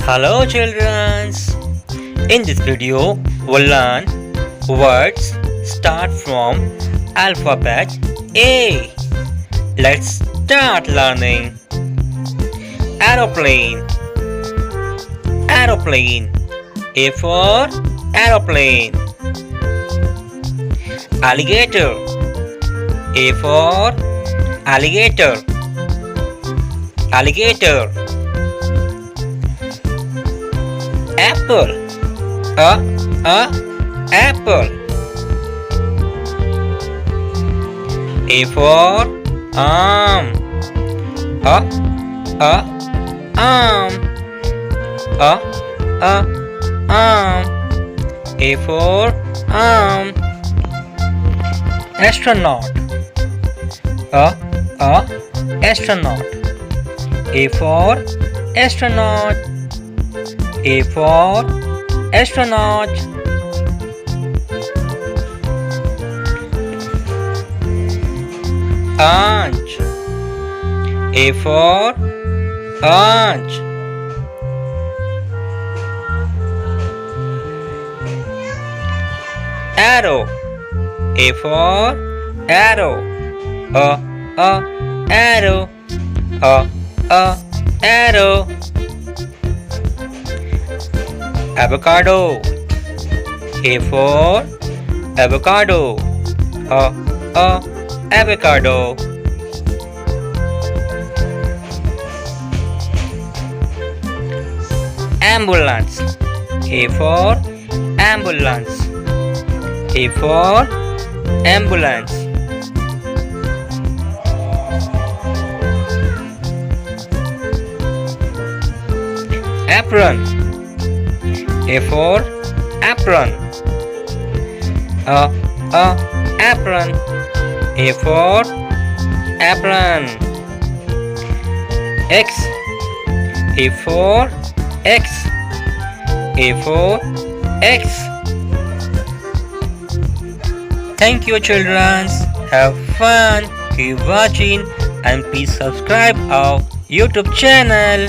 Hello children. In this video we'll learn words start from alphabet A. Let's start learning. Aeroplane. Aeroplane. A for aeroplane. Alligator. A for alligator. Alligator. Apple. Apple. A for arm. Arm. Arm. A for arm. Astronaut. Astronaut. A for astronaut. A for astronaut. Orange. A for orange. Arrow. A for arrow. Arrow. Arrow. Avocado. A for avocado. Avocado. Ambulance. A for ambulance. A for ambulance. Apron. A for apron. Apron. A for apron. X. A for X. A for X. Thank you children. Have fun. Keep watching and please subscribe our YouTube channel.